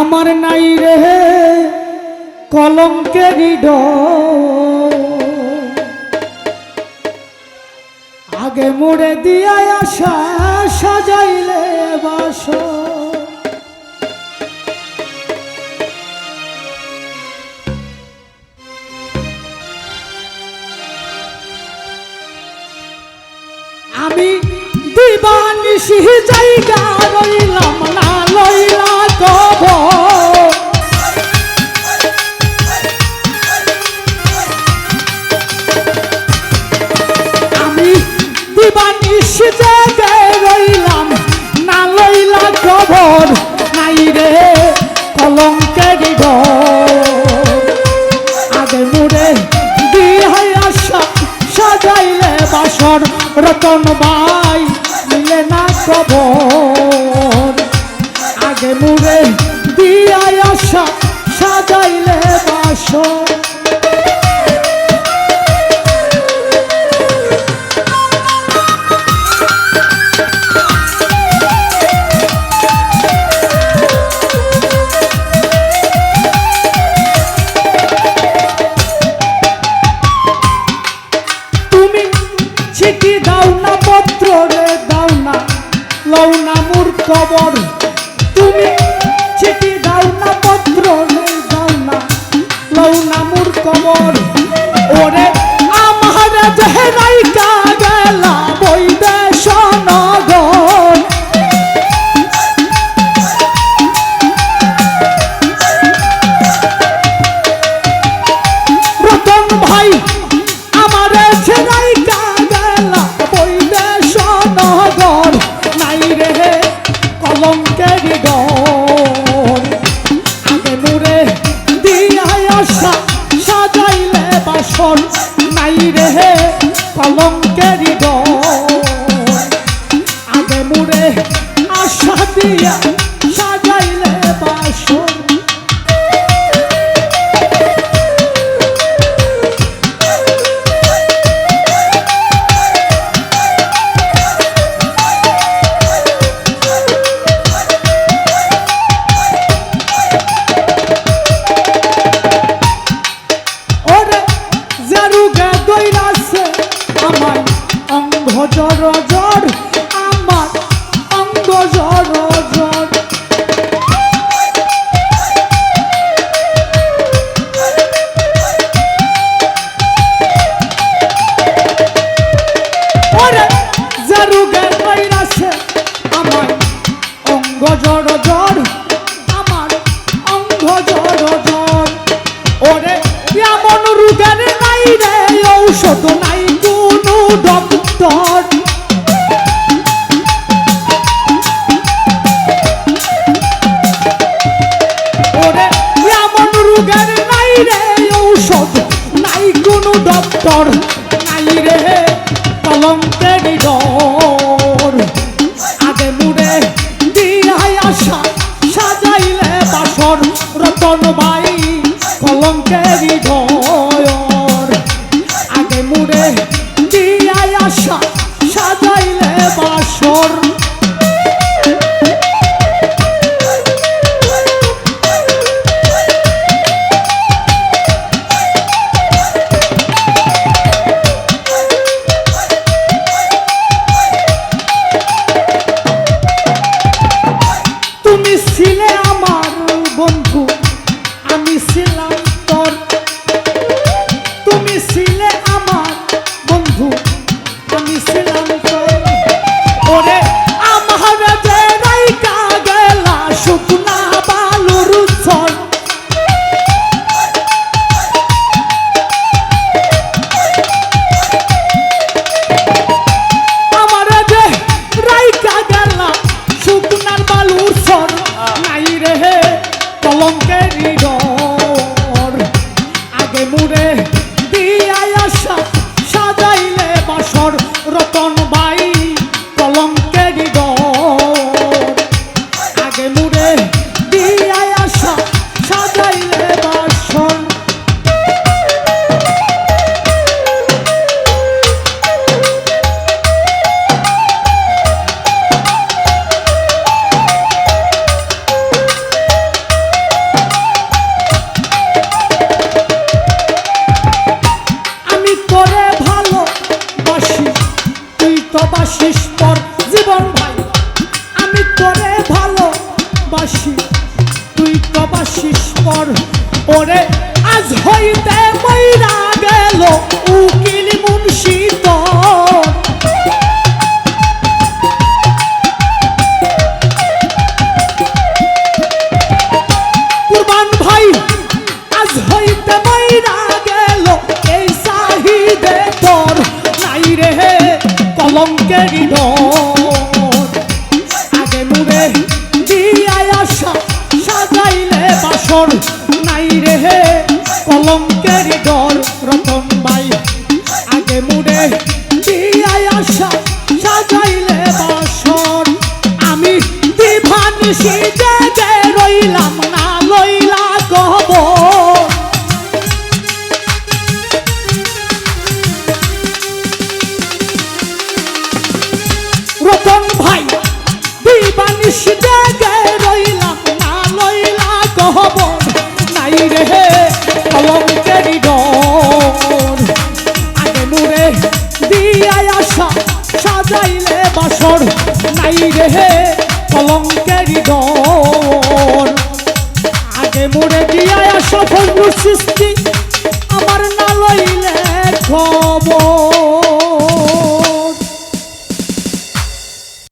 আমার নাই রে কলঙ্কের ডোর, আগে মোড়ে দিয়া আশা সাজাইলে বাসর। আমি দিবানিশি জায়গা রইলাম না লইলা কবর, আমি দিবানিশি জায়গায় রইলাম না লইলা কবর, নাই রে কলঙ্কের ডোর, আগে মোড়ে দিয়ে আশা সাজাইলে বাসর। রতন ভাই মিলে না কবর, আগে মুড়ে দিয়া আশা সাজাইলে বাসর। চিঠি দাও না পত্র রে দাও না লও না মোর খবর, তুমি চিঠি দাও না পত্র রে দাও না লও না মোর খবর। ওরে আমার জেহরাই কা গেলা বৈদেশ নগর, রতন ভাই আমার জেহরাই নাই রে কলঙ্কের ডোর, আগে মোড়ে দিয়া আশা সাজাইলে বাসর। নাই রে কলঙ্কের ডোর, আগে মোড়ে আশা দিয়া সাজাইলে বাসর। জর জর আমার অঙ্গ জর জর, ওরে জারুগে কইরাছে আমার অঙ্গ জর জর, আমার অঙ্গ জর জর। ওরে এমন রোগের নাই রে ঔষধ নাই কোনো ডক্টর, ওরে এমন রোগের নাই রে ঔষধ নাই কোনো ডক্টর, নাই রে কলঙ্কের ডোর, আগে মুড়ে দিয়া আশা সাজাইলে বাসর। রতন ভাই কলঙ্কের ডোর, আগে মুড়ে দিয়া আশা সাজাইলে বাসর। তুমি ছিলে আমার বন্ধু, আমি ছিলাম তোর, তুমি ছিলে আমার বন্ধু, আমি ছিলাম তোর। ওরে আমার যে রাইকা গেলা শুকনা বালুর চর, আমার যে রাইকা গেলা শুকনার বালুর চর, নাই রে কলঙ্কের ডোর, আগে মুড়ে দিয়া আশা সাজাইলে বাসর। রতন ভাই কলঙ্কের ডোর, আগে মুড়ে দিয়া আশা সাজাইলে বাসর। বাসর নাই রে হে কলঙ্কের ডর রতন ভাই আগে মুড়ে দিয়াই আশা সাজাইলে বাসর আমি দিভান সিজে যে রইলাম না লইলা কবর রতন ভাই দিবানিশ জাগে রইলাম না লইলা কবর নাই রে কলঙ্কের ডর আগে মুড়ে দিয়াই আশা সাজাইলে বাসর নাই রে কলঙ্কের ডর আগে মুড়ে দিয়াই আশা ফজলুল সৃষ্টি